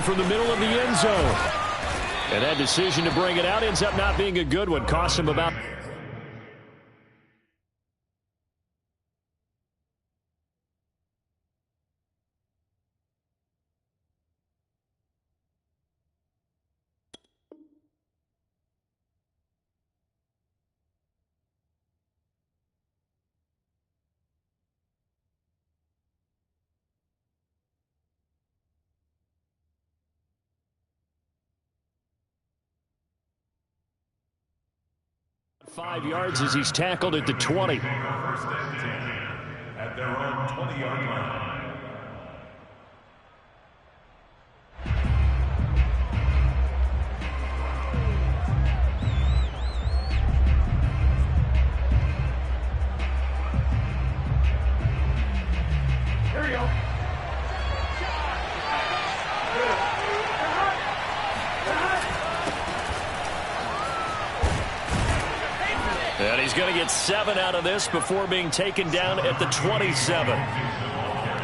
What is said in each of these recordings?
from the middle of the end zone. And that decision to bring it out ends up not being a good one. Cost him about... ...5 yards as he's tackled at the 20. First and 10 at their own 20-yard line. Here we go. And he's going to get 7 out of this before being taken down at the 27.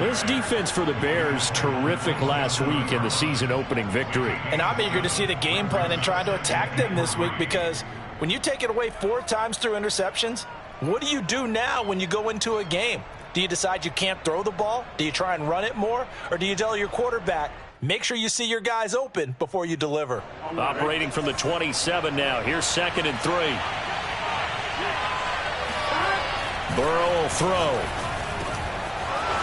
This defense for the Bears, terrific last week in the season-opening victory. And I'm eager to see the game plan and trying to attack them this week, because when you take it away 4 times through interceptions, what do you do now when you go into a game? Do you decide you can't throw the ball? Do you try and run it more? Or do you tell your quarterback, make sure you see your guys open before you deliver? Operating from the 27 now. Here's 2nd and 3. Burrow will throw.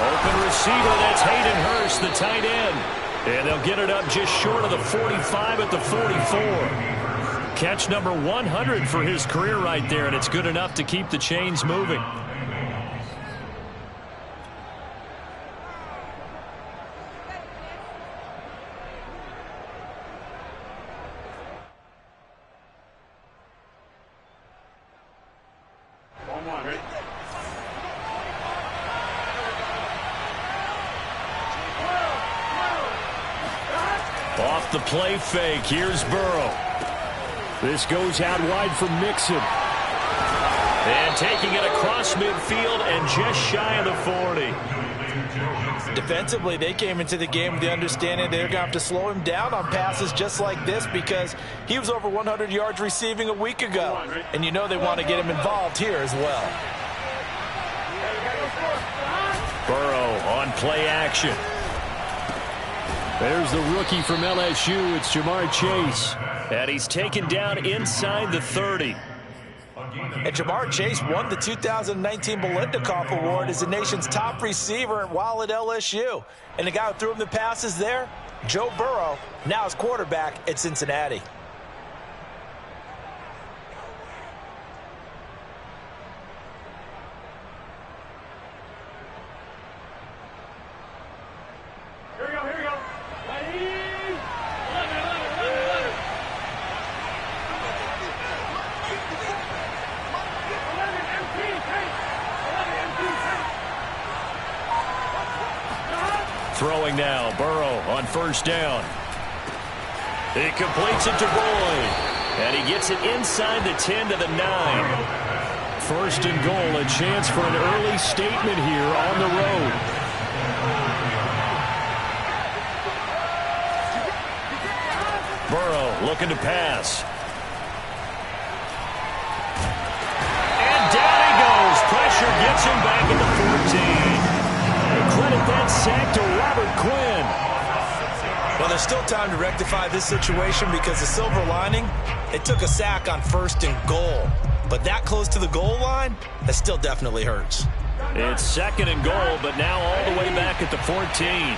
Open receiver, that's Hayden Hurst, the tight end. And they'll get it up just short of the 45 at the 44. Catch number 100 for his career right there, and it's good enough to keep the chains moving. Off the play fake, here's Burrow. This goes out wide for Mixon. And taking it across midfield and just shy of the 40. Defensively, they came into the game with the understanding they're going to have to slow him down on passes just like this, because he was over 100 yards receiving a week ago. And you know they want to get him involved here as well. Burrow on play action. There's the rookie from LSU. It's Jamar Chase. And he's taken down inside the 30. And Jamar Chase won the 2019 Biletnikoff Award as the nation's top receiver while at LSU. And the guy who threw him the passes there, Joe Burrow, now his quarterback at Cincinnati. Throwing now, Burrow on 1st down. He completes it to Boyd. And he gets it inside the 10 to the 9. 1st and goal, a chance for an early statement here on the road. Burrow looking to pass. And down he goes. Pressure gets him back at the 14. Credit that sack to Robert Quinn. Well, there's still time to rectify this situation, because the silver lining, it took a sack on 1st and goal. But that close to the goal line, that still definitely hurts. It's 2nd and goal, but now all the way back at the 14.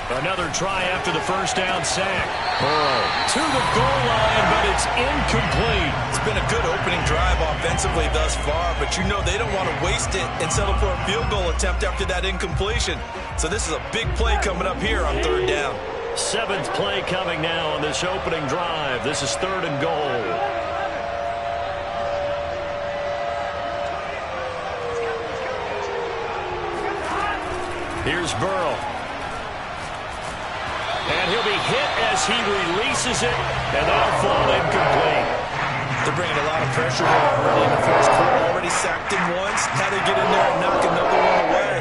Another try after the 1st down sack. Burrow to the goal line, but it's incomplete. It's been a good opening drive offensively thus far, but you know they don't want to waste it and settle for a field goal attempt after that incompletion. So this is a big play coming up here on 3rd down. 7th play coming now on this opening drive. This is 3rd and goal. Here's Burrow. And he'll be hit as he releases it, and that'll fall incomplete. They're bringing a lot of pressure here early in the 1st quarter. Already once. Now they get in there and knock another one away.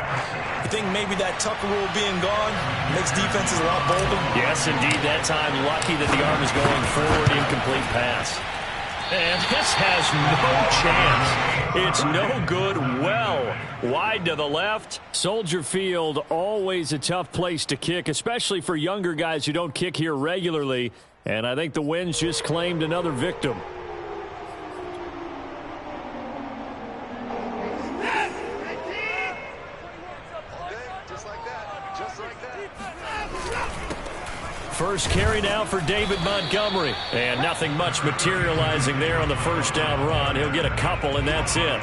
I think maybe that Tucker rule being gone makes defenses a lot bolder. Yes, indeed. That time, lucky that the arm is going forward. Incomplete pass. And this has no chance. It's no good. Well, wide to the left. Soldier Field, always a tough place to kick, especially for younger guys who don't kick here regularly. And I think the Winds just claimed another victim. First carry now for David Montgomery. And nothing much materializing there on the first down run. He'll get a couple, and that's it.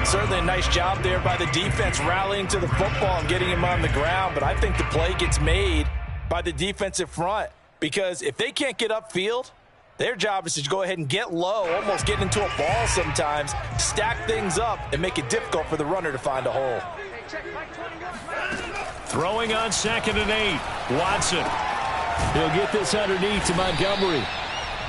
Certainly a nice job there by the defense rallying to the football and getting him on the ground. But I think the play gets made by the defensive front. Because if they can't get upfield, their job is to go ahead and get low, almost get into a ball sometimes, stack things up, and make it difficult for the runner to find a hole. Throwing on 2nd and 8. Watson. He'll get this underneath to Montgomery.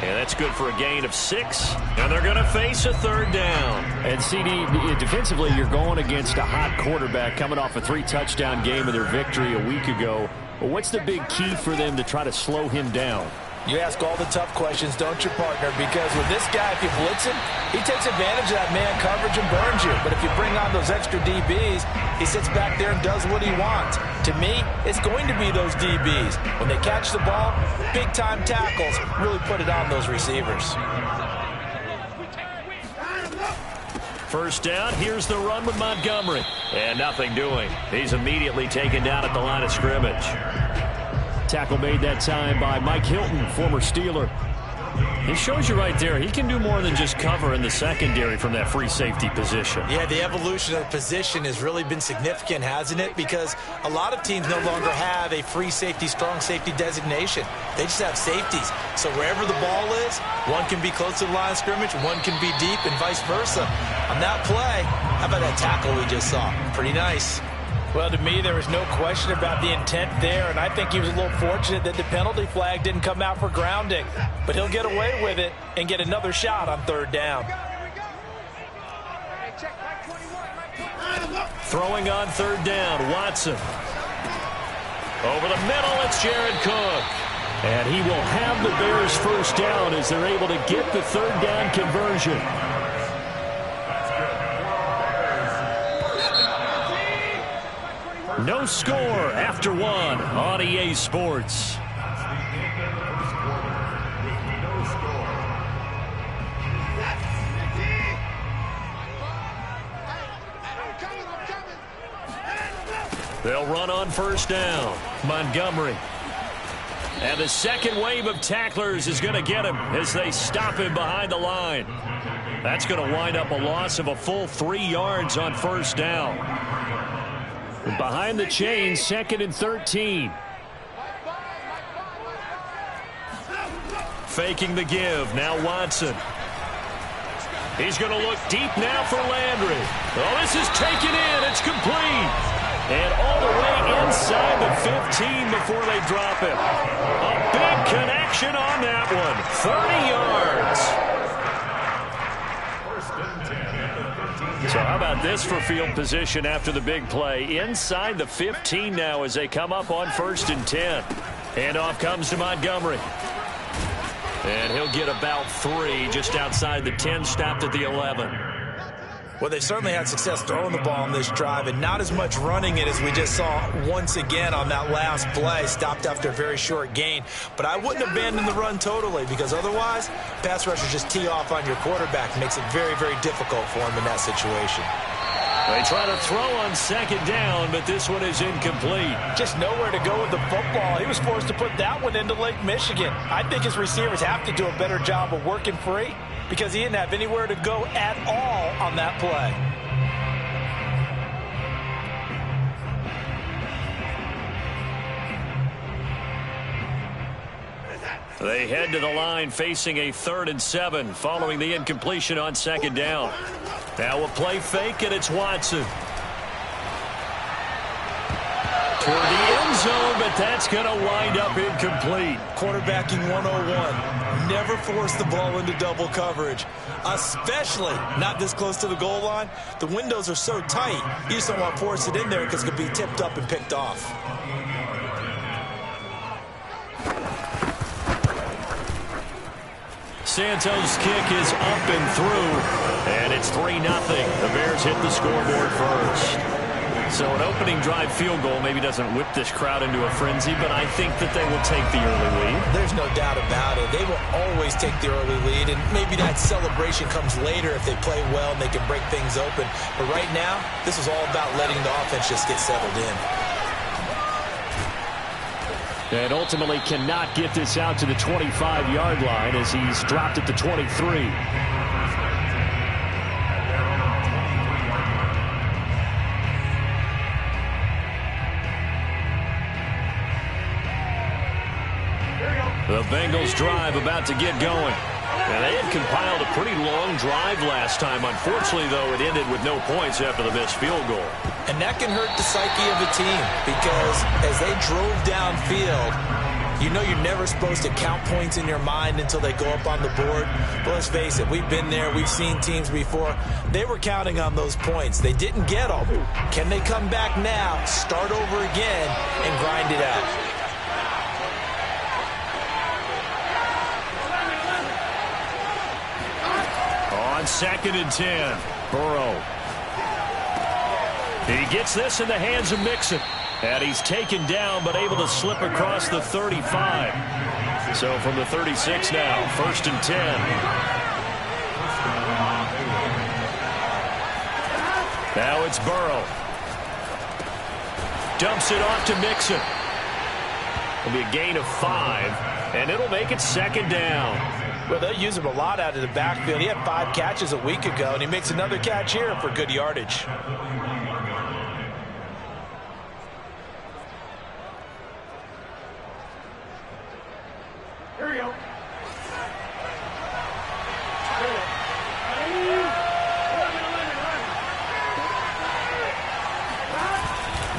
And that's good for a gain of 6. And they're going to face a 3rd down. And CD, defensively, you're going against a hot quarterback coming off a 3-touchdown game in their victory a week ago. Well, what's the big key for them to try to slow him down? You ask all the tough questions, don't you, partner? Because with this guy, if you blitz him, he takes advantage of that man coverage and burns you. But if you bring on those extra DBs, he sits back there and does what he wants. To me, it's going to be those DBs. When they catch the ball, big-time tackles really put it on those receivers. First down, here's the run with Montgomery. And nothing doing. He's immediately taken down at the line of scrimmage. Tackle made that time by Mike Hilton, former Steeler. He shows you right there, he can do more than just cover in the secondary from that free safety position. Yeah, the evolution of the position has really been significant, hasn't it? Because a lot of teams no longer have a free safety, strong safety designation. They just have safeties. So wherever the ball is, one can be close to the line of scrimmage, one can be deep, and vice versa. On that play, how about that tackle we just saw? Pretty nice. Well, to me, there was no question about the intent there, and I think he was a little fortunate that the penalty flag didn't come out for grounding. But he'll get away with it and get another shot on 3rd down. Throwing on 3rd down, Watson. Over the middle, it's Jared Cook. And he will have the Bears first down as they're able to get the 3rd down conversion. No score after 1 on EA Sports. They'll run on first down. Montgomery. And the second wave of tacklers is going to get him as they stop him behind the line. That's going to wind up a loss of a full 3 yards on first down. Behind the chains, 2nd and 13. Faking the give. Now Watson. He's going to look deep now for Landry. Oh, this is taken in. It's complete. And all the way inside the 15 before they drop him. A big connection on that one. 30 yards. So how about this for field position after the big play? Inside the 15 now as they come up on 1st and 10. Handoff comes to Montgomery. And he'll get about 3 just outside the 10, stopped at the 11. Well, they certainly had success throwing the ball on this drive and not as much running it as we just saw once again on that last play. Stopped after a very short gain. But I wouldn't abandon the run totally because otherwise, pass rushers just tee off on your quarterback. Makes it very, very difficult for him in that situation. They try to throw on 2nd down, but this one is incomplete. Just nowhere to go with the football. He was forced to put that one into Lake Michigan. I think his receivers have to do a better job of working free because he didn't have anywhere to go at all on that play. They head to the line facing a 3rd and 7 following the incompletion on 2nd down. Now a play fake, and it's Watson. toward the end zone, but that's going to wind up incomplete. Quarterbacking 101. Never force the ball into double coverage, especially not this close to the goal line. The windows are so tight, you just don't want to force it in there because it could be tipped up and picked off. Santos' kick is up and through, and it's 3-0. The Bears hit the scoreboard first. So an opening drive field goal maybe doesn't whip this crowd into a frenzy, but I think that they will take the early lead. There's no doubt about it. They will always take the early lead, and maybe that celebration comes later if they play well and they can break things open. But right now, this is all about letting the offense just get settled in. And ultimately cannot get this out to the 25-yard line as he's dropped at the 23. The Bengals drive about to get going. And they had compiled a pretty long drive last time. Unfortunately, though, it ended with no points after the missed field goal. And that can hurt the psyche of a team because as they drove downfield, you know you're never supposed to count points in your mind until they go up on the board. But let's face it, we've been there. We've seen teams before. They were counting on those points. They didn't get them. Can they come back now, start over again, and grind it out? On 2nd and 10, Burrow. He gets this in the hands of Mixon. And he's taken down, but able to slip across the 35. So from the 36 now, 1st and 10. Now it's Burrow. Dumps it off to Mixon. It'll be a gain of 5, and it'll make it 2nd down. Well, they'll use him a lot out of the backfield. He had 5 catches a week ago, and he makes another catch here for good yardage. Here we go.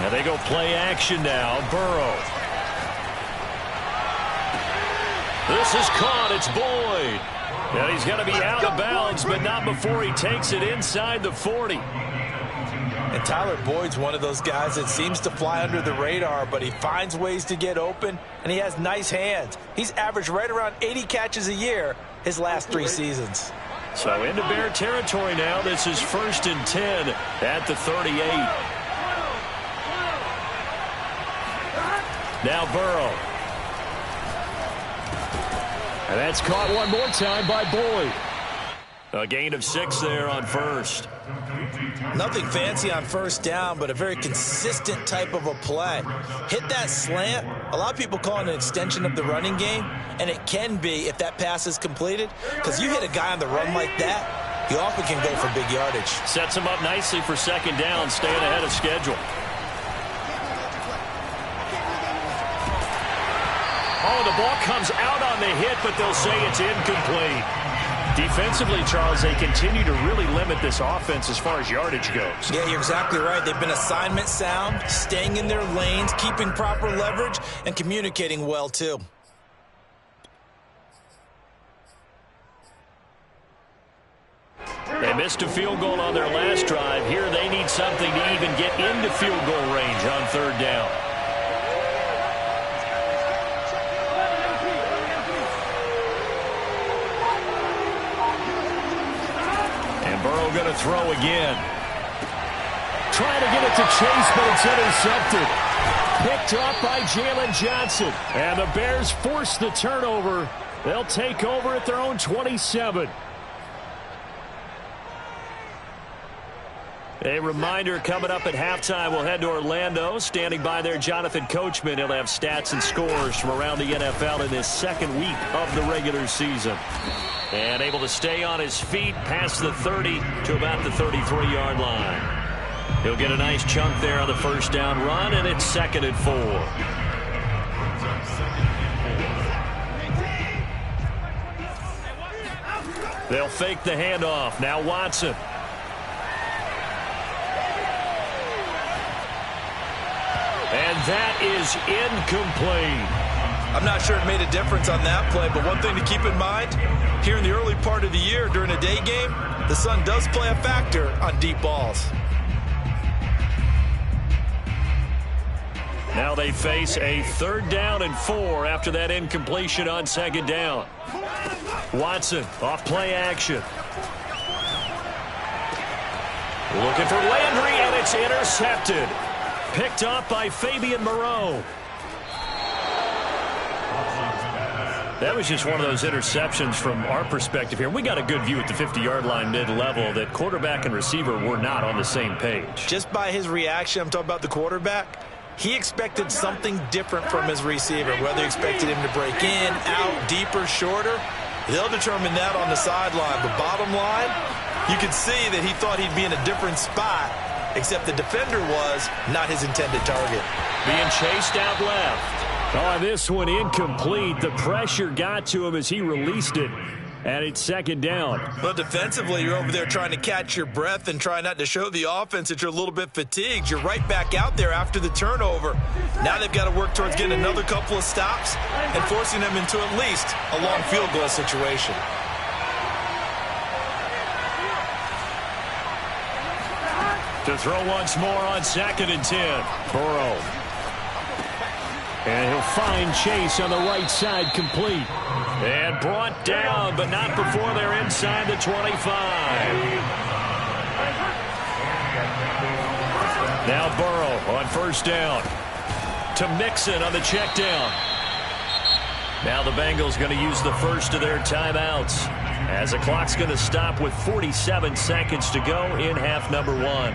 Now they go play action now. Burrow. This is caught. It's Boyd. And he's going to be out of bounds, but not before he takes it inside the 40. And Tyler Boyd's one of those guys that seems to fly under the radar, but he finds ways to get open, and he has nice hands. He's averaged right around 80 catches a year his last 3 seasons. So into Bear territory now. This is 1st and 10 at the 38. Now Burrow. And that's caught one more time by Boyd. A gain of 6 there on 1st. Nothing fancy on 1st down, but a very consistent type of a play. Hit that slant. A lot of people call it an extension of the running game, and it can be if that pass is completed, because you hit a guy on the run like that, you often can go for big yardage. Sets him up nicely for 2nd down, staying ahead of schedule. Oh, the ball comes out on the hit, but they'll say it's incomplete. Defensively, Charles, they continue to really limit this offense as far as yardage goes. Yeah, you're exactly right. They've been assignment sound, staying in their lanes, keeping proper leverage, and communicating well, too. They missed a field goal on their last drive. Here they need something to even get into field goal range on 3rd down. Burrow going to throw again. Trying to get it to Chase, but it's intercepted. Picked up by Jalen Johnson. And the Bears force the turnover. They'll take over at their own 27. A reminder coming up at halftime. We'll head to Orlando. Standing by there, Jonathan Coachman. He'll have stats and scores from around the NFL in this 2nd week of the regular season. And able to stay on his feet past the 30 to about the 33-yard line. He'll get a nice chunk there on the 1st down run, and it's 2nd and 4. They'll fake the handoff. Now Watson. And that is incomplete. I'm not sure it made a difference on that play, but one thing to keep in mind, here in the early part of the year during a day game, the sun does play a factor on deep balls. Now they face a 3rd down and 4 after that incompletion on 2nd down. Watson off play action. Looking for Landry, and it's intercepted. Picked off by Fabian Moreau. That was just one of those interceptions from our perspective here. We got a good view at the 50-yard line mid-level that quarterback and receiver were not on the same page. Just by his reaction, I'm talking about the quarterback, he expected something different from his receiver, whether he expected him to break in, out, deeper, shorter. They'll determine that on the sideline. But bottom line, you could see that he thought he'd be in a different spot, except the defender was not his intended target. Being chased out left. Oh, this one incomplete. The pressure got to him as he released it, and it's 2nd down. But defensively, you're over there trying to catch your breath and try not to show the offense that you're a little bit fatigued. You're right back out there after the turnover. Now they've got to work towards getting another couple of stops and forcing them into at least a long field goal situation. To throw once more on 2nd and 10. Burrow. And he'll find Chase on the right side, complete. And brought down, but not before they're inside the 25. Now Burrow on 1st down. To Mixon on the check down. Now the Bengals going to use the first of their timeouts, as the clock's going to stop with 47 seconds to go in half number 1.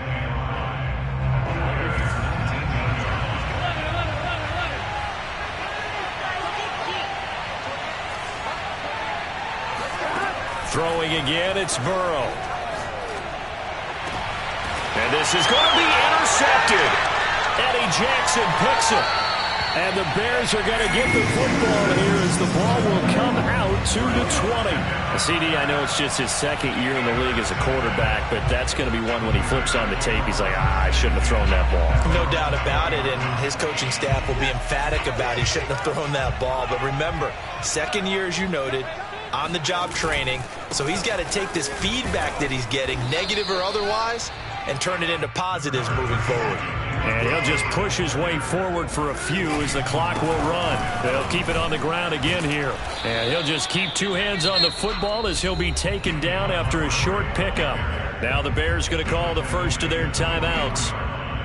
Throwing again, it's Burrow. And this is going to be intercepted. Eddie Jackson picks it. And the Bears are going to get the football here as the ball will come out to the 20. CD, I know it's just his 2nd year in the league as a quarterback, but that's going to be one when he flips on the tape. He's like, I shouldn't have thrown that ball. No doubt about it, and his coaching staff will be emphatic about he shouldn't have thrown that ball. But remember, 2nd year, as you noted, on-the-job training, so he's got to take this feedback that he's getting, negative or otherwise, and turn it into positives moving forward. And he'll just push his way forward for a few as the clock will run. They'll keep it on the ground again here. And he'll just keep 2 hands on the football as he'll be taken down after a short pickup. Now the Bears going to call the first of their timeouts,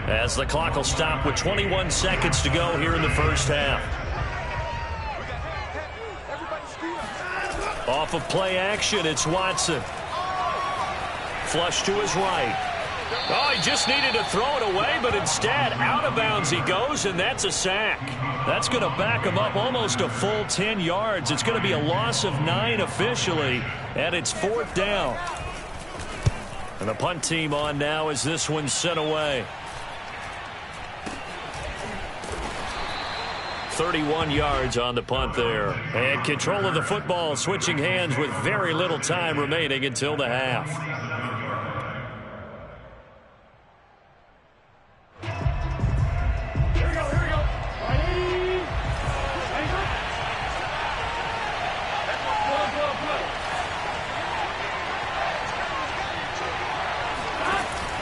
as the clock will stop with 21 seconds to go here in the first half. Off of play action, it's Watson. Flush to his right. Oh, he just needed to throw it away, but instead, out of bounds he goes, and that's a sack. That's going to back him up almost a full 10 yards. It's going to be a loss of 9 officially, and it's 4th down. And the punt team on now as this one's sent away. 31 yards on the punt there. And control of the football, switching hands with very little time remaining until the half.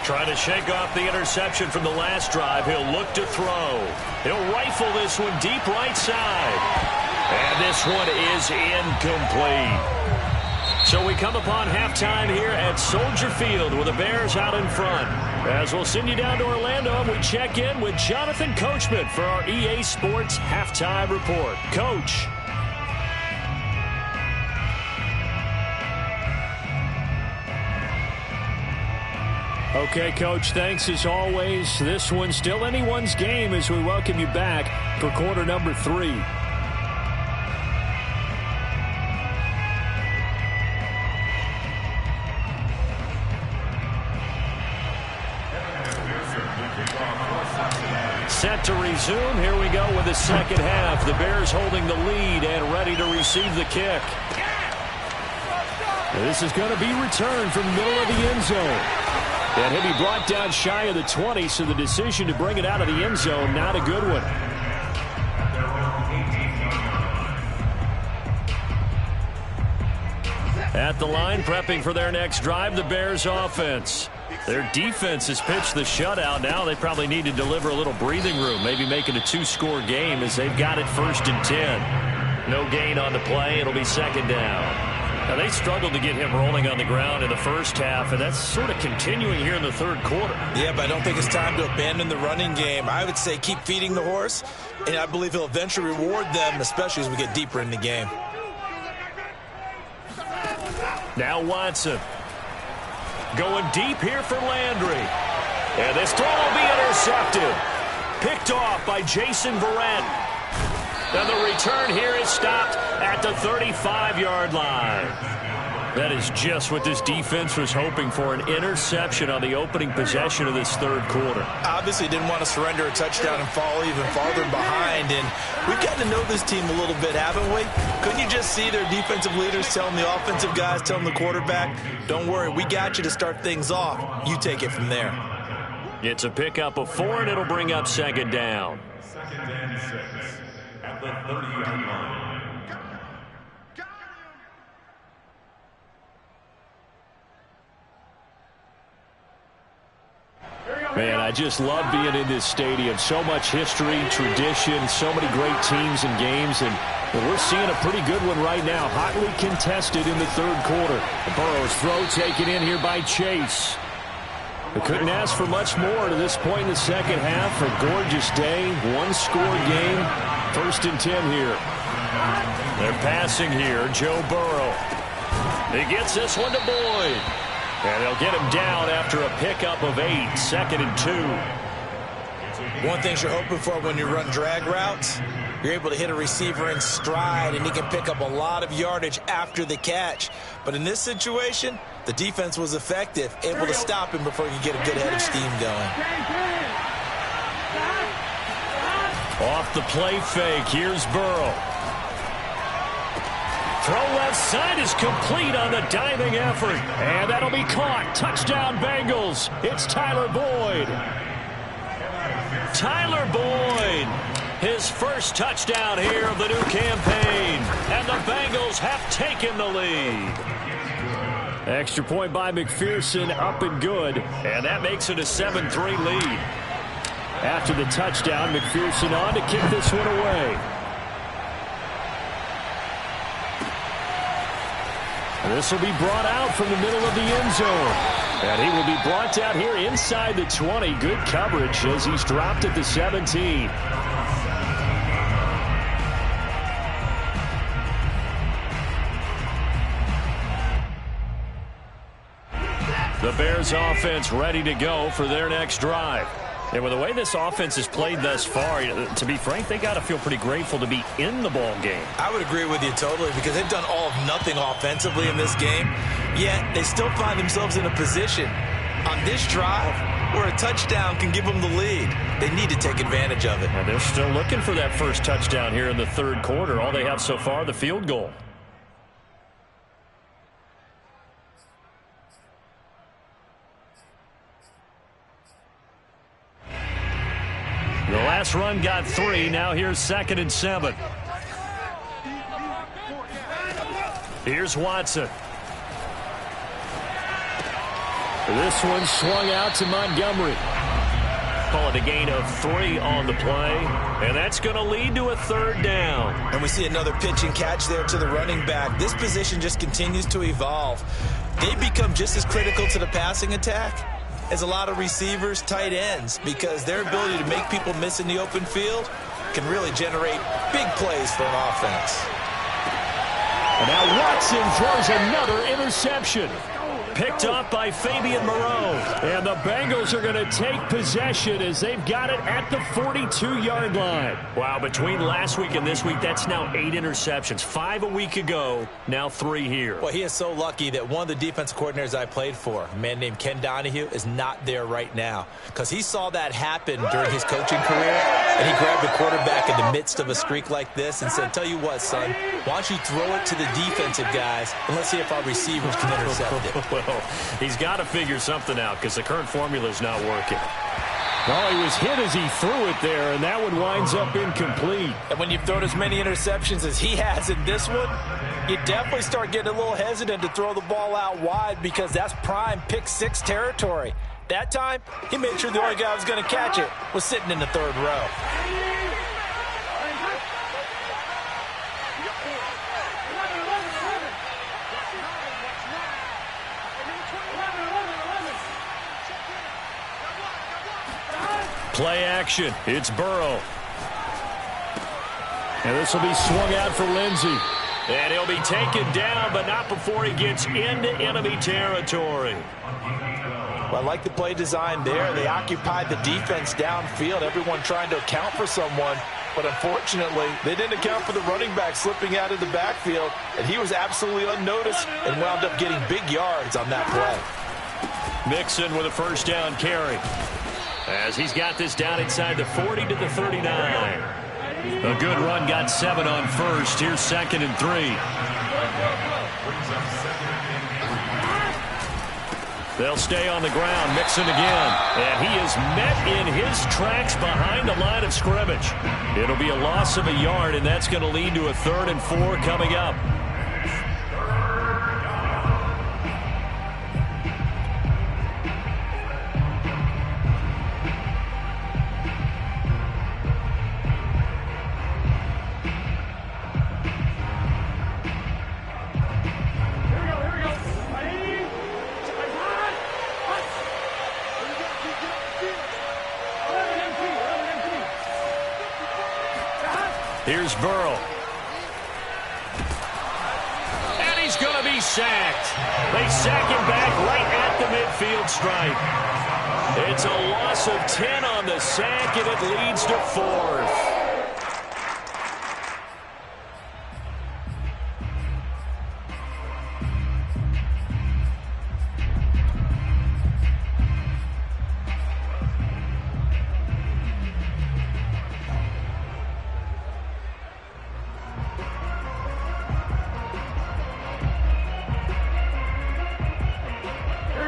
Trying to shake off the interception from the last drive. He'll look to throw. He'll rifle this one deep right side. And this one is incomplete. So we come upon halftime here at Soldier Field with the Bears out in front. As we'll send you down to Orlando, and we check in with Jonathan Coachman for our EA Sports Halftime Report. Coach. Okay, Coach, thanks as always. This one's still anyone's game as we welcome you back for quarter number 3. Set to resume. Here we go with the second half. The Bears holding the lead and ready to receive the kick. This is going to be returned from the middle of the end zone. And he'll be brought down shy of the 20, so the decision to bring it out of the end zone, not a good one. At the line, prepping for their next drive, the Bears offense. Their defense has pitched the shutout. Now they probably need to deliver a little breathing room, maybe make it a two-score game as they've got it 1st and 10. No gain on the play. It'll be 2nd down. Now, they struggled to get him rolling on the ground in the first half, and that's sort of continuing here in the 3rd quarter. Yeah, but I don't think it's time to abandon the running game. I would say keep feeding the horse, and I believe he'll eventually reward them, especially as we get deeper in the game. Now Watson. Going deep here for Landry. And this throw will be intercepted. Picked off by Jason Verrett. And the return here is stopped at the 35-yard line. That is just what this defense was hoping for, an interception on the opening possession of this 3rd quarter. Obviously didn't want to surrender a touchdown and fall even farther behind. And we've got to know this team a little bit, haven't we? Couldn't you just see their defensive leaders telling the offensive guys, telling the quarterback, don't worry, we got you to start things off. You take it from there. It's a pickup of 4, and it'll bring up 2nd down. 2nd and 6 at the 30-yard line. Man, I just love being in this stadium. So much history, tradition, so many great teams and games, and we're seeing a pretty good one right now. Hotly contested in the 3rd quarter. Burrow's throw taken in here by Chase. We couldn't ask for much more to this point in the 2nd half. A gorgeous day, one-score game. 1st and 10 here. They're passing here. Joe Burrow. He gets this one to Boyd. And they'll get him down after a pickup of 8, 2nd and 2. One thing you're hoping for when you run drag routes, you're able to hit a receiver in stride, and he can pick up a lot of yardage after the catch. But in this situation, the defense was effective, able to stop him before you get a good head of steam going. Off the play fake, here's Burrow. Throw left side is complete on the diving effort. And that'll be caught. Touchdown, Bengals. It's Tyler Boyd. Tyler Boyd, his first touchdown here of the new campaign. And the Bengals have taken the lead. Extra point by McPherson, up and good. And that makes it a 7-3 lead. After the touchdown, McPherson on to kick this one away. This will be brought out from the middle of the end zone. And he will be brought out here inside the 20. Good coverage as he's dropped at the 17. The Bears offense ready to go for their next drive. And with the way this offense has played thus far, to be frank, they got to feel pretty grateful to be in the ball game. I would agree with you totally, because they've done all of nothing offensively in this game, yet they still find themselves in a position on this drive where a touchdown can give them the lead. They need to take advantage of it. And they're still looking for that first touchdown here in the 3rd quarter. All they have so far, the field goal. The last run got 3. Now here's 2nd and 7. Here's Watson. This one swung out to Montgomery. Call it a gain of 3 on the play. And that's going to lead to a 3rd down. And we see another pitch and catch there to the running back. This position just continues to evolve. They become just as critical to the passing attack as a lot of receivers, tight ends, because their ability to make people miss in the open field can really generate big plays for an offense. And now Watson throws another interception. Picked off by Fabian Moreau. And the Bengals are going to take possession as they've got it at the 42-yard line. Wow, between last week and this week, that's now 8 interceptions. 5 a week ago, now 3 here. Well, he is so lucky that one of the defensive coordinators I played for, a man named Ken Donahue, is not there right now, because he saw that happen during his coaching career, and he grabbed the quarterback in the midst of a streak like this and said, tell you what, son, Why don't you throw it to the defensive guys, and let's see if our receivers can intercept it. Well, he's got to figure something out because the current formula is not working. Oh, he was hit as he threw it there, and that one winds up incomplete. And when you've thrown as many interceptions as he has in this one, you definitely start getting a little hesitant to throw the ball out wide because that's prime pick six territory. That time, he made sure the only guy who was going to catch it was sitting in the third row. Play action. It's Burrow. And this will be swung out for Lindsey. And he'll be taken down, but not before he gets into enemy territory. Well, I like the play design there. They occupied the defense downfield, everyone trying to account for someone. But unfortunately, they didn't account for the running back slipping out of the backfield, and he was absolutely unnoticed and wound up getting big yards on that play. Mixon with a first down carry, as he's got this down inside the 40 to the 39. A good run, got 7 on first. Here's 2nd and 3. They'll stay on the ground. Mixon again. And he is met in his tracks behind the line of scrimmage. It'll be a loss of a yard, and that's going to lead to a 3rd and 4 coming up. Here's Burrow. And he's going to be sacked. They sack him back right at the midfield stripe. It's a loss of 10 on the sack, and it leads to 4th.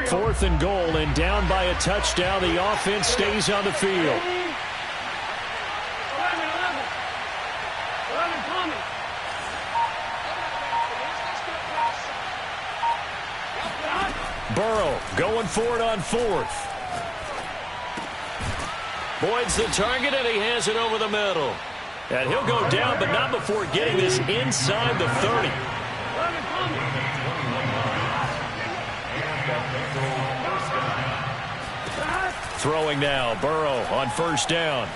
Fourth and goal, and down by a touchdown. The offense stays on the field. Burrow going for it on 4th. Boyd's the target, and he has it over the middle. And he'll go down, but not before getting this inside the 30. Throwing now, Burrow on first down.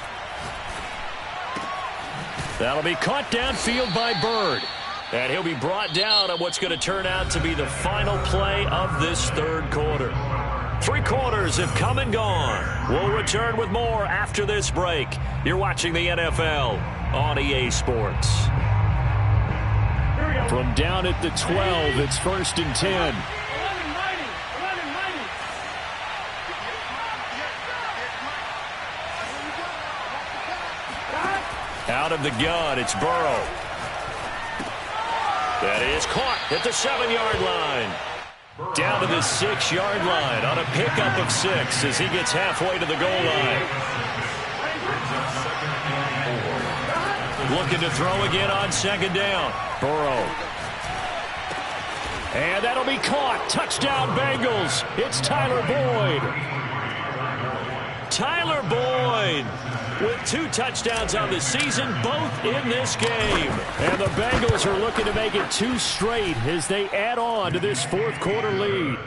That'll be caught downfield by Bird. And he'll be brought down on what's going to turn out to be the final play of this 3rd quarter. 3 quarters have come and gone. We'll return with more after this break. You're watching the NFL on EA Sports. From down at the 12, it's 1st and 10. Out of the gun, it's Burrow. That is caught at the 7-yard line. Down to the 6-yard line on a pickup of 6 as he gets halfway to the goal line. Looking to throw again on 2nd down. Burrow. And that'll be caught. Touchdown, Bengals. It's Tyler Boyd. Tyler Boyd with 2 touchdowns on the season, both in this game. And the Bengals are looking to make it 2 straight as they add on to this 4th quarter lead.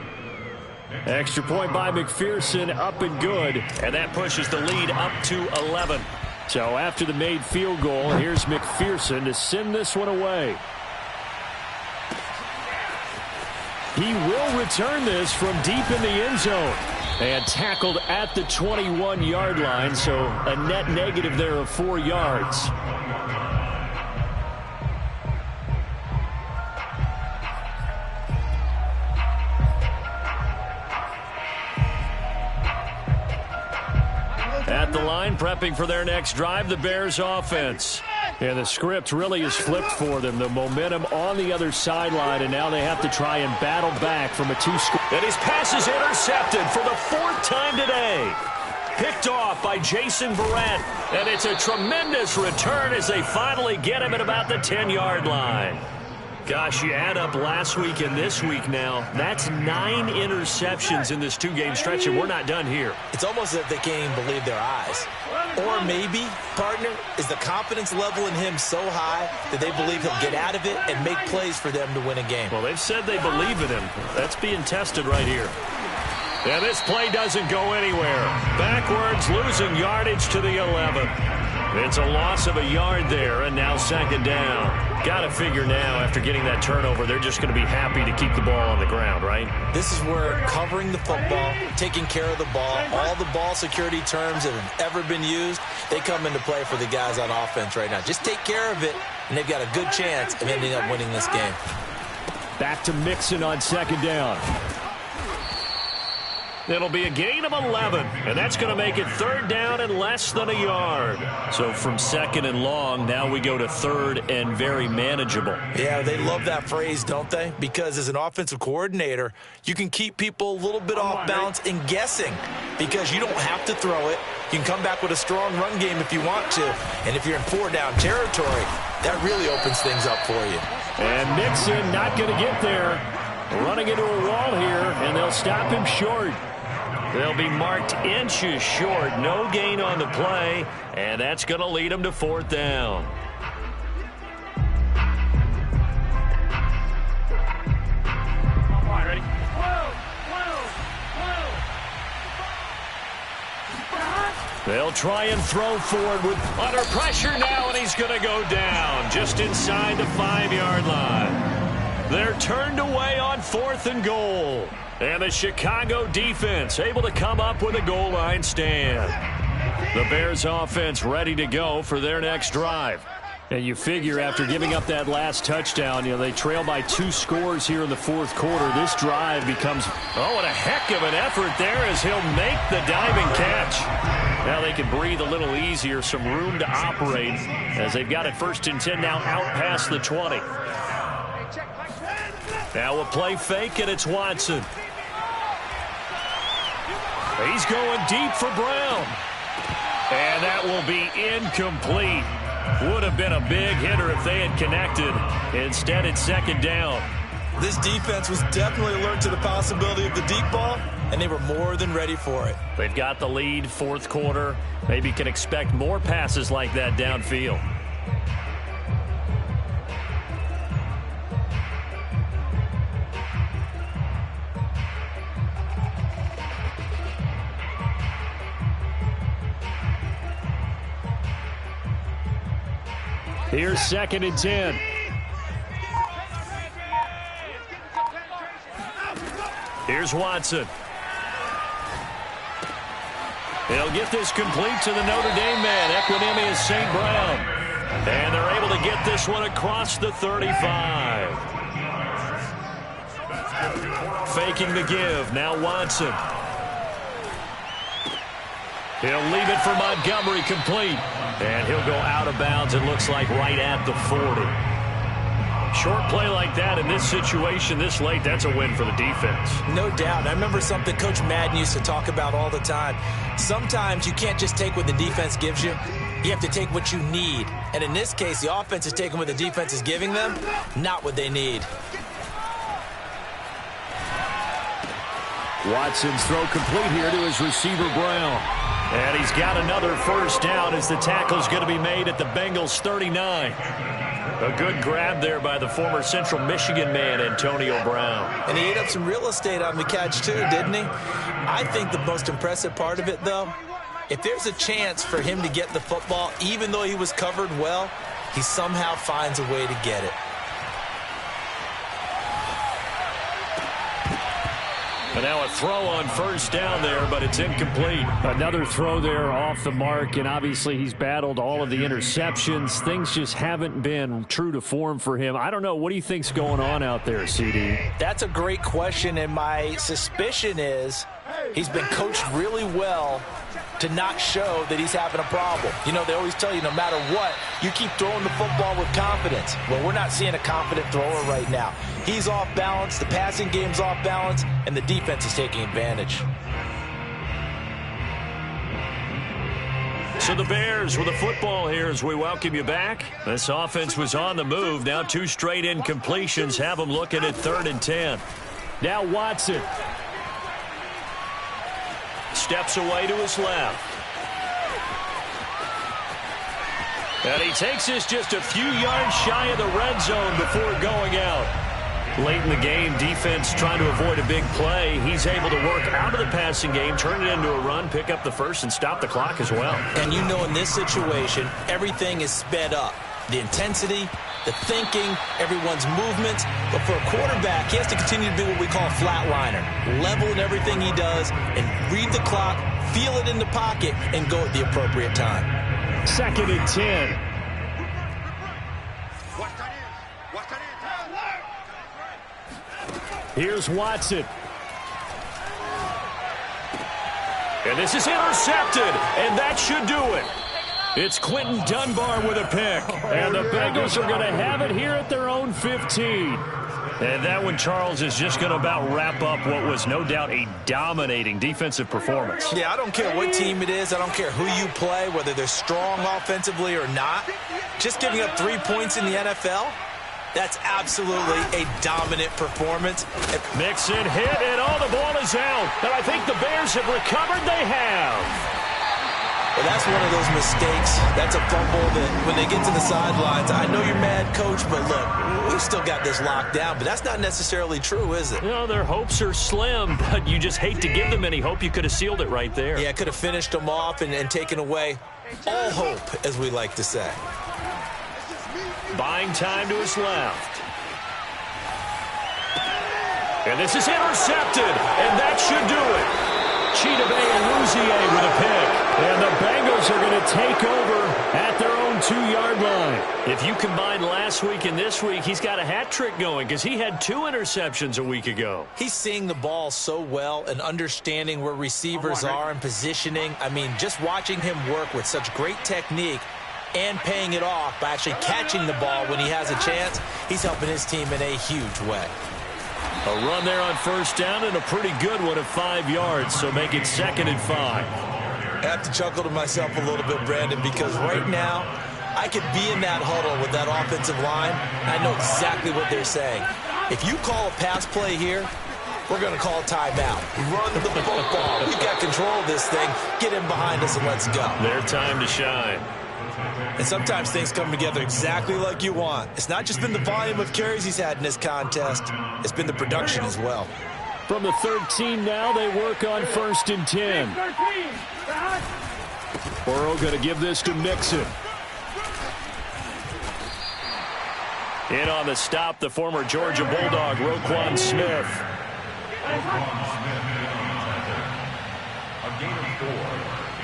Extra point by McPherson, up and good. And that pushes the lead up to 11. So after the made field goal, here's McPherson to send this one away. He will return this from deep in the end zone. And tackled at the 21-yard line, so a net negative there of 4 yards. At the line, prepping for their next drive, the Bears offense. And the script really is flipped for them. The momentum on the other sideline, and now they have to try and battle back from a two-score. And his pass is intercepted for the 4th time today. Picked off by Jason Verrett. And it's a tremendous return as they finally get him at about the 10-yard line. Gosh, you add up last week and this week now, that's 9 interceptions in this 2-game stretch, and we're not done here. It's almost as if they can't even believe their eyes. Or maybe, partner, is the confidence level in him so high that they believe he'll get out of it and make plays for them to win a game. Well, they've said they believe in him. That's being tested right here. And this play doesn't go anywhere. Backwards, losing yardage to the 11. It's a loss of a yard there, and now 2nd down. Got to figure now, after getting that turnover, they're just going to be happy to keep the ball on the ground, right? This is where covering the football, taking care of the ball, all the ball security terms that have ever been used, they come into play for the guys on offense right now. Just take care of it, and they've got a good chance of ending up winning this game. Back to Mixon on 2nd down. It'll be a gain of 11, and that's going to make it 3rd down and less than a yard. So from 2nd and long, now we go to 3rd and very manageable. Yeah, they love that phrase, don't they? Because as an offensive coordinator, you can keep people a little bit off balance and guessing because you don't have to throw it. You can come back with a strong run game if you want to. And if you're in 4-down territory, that really opens things up for you. And Mixon not going to get there. Running into a wall here, and they'll stop him short. They'll be marked inches short. No gain on the play, and that's going to lead them to 4th down. All right, ready? They'll try and throw forward with under pressure now, and he's going to go down just inside the 5-yard line. They're turned away on 4th and goal. And the Chicago defense able to come up with a goal line stand. The Bears offense ready to go for their next drive. And you figure after giving up that last touchdown, they trail by 2 scores here in the 4th quarter. This drive becomes, what a heck of an effort there as he'll make the diving catch. Now they can breathe a little easier, some room to operate as they've got it 1st and 10 now out past the 20. Now a play fake, and it's Watson. He's going deep for Brown. And that will be incomplete. Would have been a big hitter if they had connected. Instead, it's 2nd down. This defense was definitely alert to the possibility of the deep ball, and they were more than ready for it. They've got the lead, 4th quarter. Maybe can expect more passes like that downfield. here's 2nd and 10. Here's Watson. He'll get this complete to the Notre Dame man. Equanimous St. Brown. And they're able to get this one across the 35. Faking the give. Now Watson. He'll leave it for Montgomery complete. And he'll go out of bounds, it looks like, right at the 40. Short play like that in this situation this late, that's a win for the defense. No doubt. I remember something Coach Madden used to talk about all the time. Sometimes you can't just take what the defense gives you. You have to take what you need. And in this case, the offense is taking what the defense is giving them, not what they need. Watson's throw complete here to his receiver, Brown. And he's got another 1st down as the tackle's going to be made at the Bengals' 39. A good grab there by the former Central Michigan man, Antonio Brown. And he ate up some real estate on the catch, too, didn't he? I think the most impressive part of it, though, if there's a chance for him to get the football, even though he was covered well, he somehow finds a way to get it. And now a throw on 1st down there, but it's incomplete. Another throw there off the mark, and obviously he's battled all of the interceptions. Things just haven't been true to form for him. I don't know. What do you think's going on out there, CD? That's a great question, and my suspicion is He's been coached really well to not show that he's having a problem. You know, they always tell you no matter what, you keep throwing the football with confidence. Well, we're not seeing a confident thrower right now. He's off balance, the passing game's off balance, and the defense is taking advantage. So the Bears with the football here as we welcome you back. This offense was on the move. Now 2 straight incompletions have them looking at 3rd and 10. Now Watson. Steps away to his left. And he takes this just a few yards shy of the red zone before going out. Late in the game, defense trying to avoid a big play. He's able to work out of the passing game, turn it into a run, pick up the first, and stop the clock as well. And you know in this situation, everything is sped up. The intensity, the thinking, everyone's movements. But for a quarterback, he has to continue to be what we call a flatliner. Level in everything he does and read the clock, feel it in the pocket, and go at the appropriate time. 2nd and 10. Here's Watson. And this is intercepted, and that should do it. It's Quentin Dunbar with a pick. And the Bengals are going to have it here at their own 15. And that one, Charles, is just going to about wrap up what was no doubt a dominating defensive performance. Yeah, I don't care what team it is. I don't care who you play, whether they're strong offensively or not. Just giving up 3 points in the NFL, that's absolutely a dominant performance. Mixon hit, and the ball is out. And I think the Bears have recovered. They have. Well, that's one of those mistakes. That's a fumble that when they get to the sidelines, I know you're mad, Coach, but look, we've still got this locked down. But that's not necessarily true, is it? You know, their hopes are slim, but you just hate to give them any hope. You could have sealed it right there. Yeah, could have finished them off and taken away all hope, as we like to say. Buying time to his left. And this is intercepted, and that should do it. Chidobe Awuzie with a pick. And the Bengals are going to take over at their own 2-yard line. If you combine last week and this week, he's got a hat trick going because he had 2 interceptions a week ago. He's seeing the ball so well and understanding where receivers are and positioning. I mean, just watching him work with such great technique and paying it off by actually catching the ball when he has a chance, he's helping his team in a huge way. A run there on 1st down and a pretty good one at 5 yards, so make it 2nd and 5. I have to chuckle to myself a little bit, Brandon, because right now I could be in that huddle with that offensive line. I know exactly what they're saying. If you call a pass play here, we're going to call a timeout. Run the football. We've got control of this thing. Get in behind us and let's go. Their time to shine. And sometimes things come together exactly like you want. It's not just been the volume of carries he's had in this contest. It's been the production as well. From the 13 now, they work on 1st and 10. Burrow going to give this to Mixon. In on the stop, the former Georgia Bulldog, Roquan Smith. A gain of 4.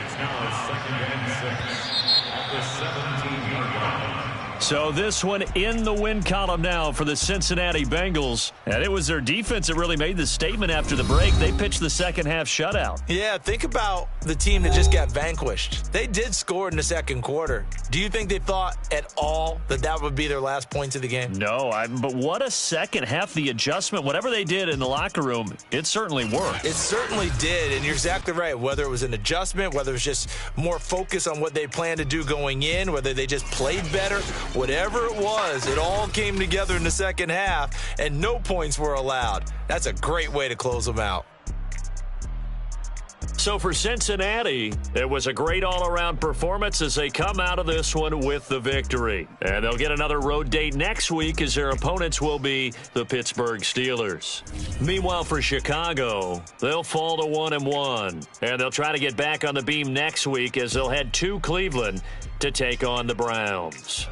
It's now a 2nd and 6 at the 17-yard line. So this one in the win column now for the Cincinnati Bengals. And it was their defense that really made the statement after the break. They pitched the second-half shutout. Yeah, think about the team that just got vanquished. They did score in the 2nd quarter. Do you think they thought at all that that would be their last points of the game? No, but what a second half. The adjustment, whatever they did in the locker room, it certainly worked. It certainly did, and you're exactly right. Whether it was an adjustment, whether it was just more focus on what they planned to do going in, whether they just played better, whatever it was, it all came together in the 2nd half, and no points were allowed. That's a great way to close them out. So for Cincinnati, it was a great all-around performance as they come out of this one with the victory. And they'll get another road date next week as their opponents will be the Pittsburgh Steelers. Meanwhile, for Chicago, they'll fall to 1-1. And they'll try to get back on the beam next week as they'll head to Cleveland to take on the Browns.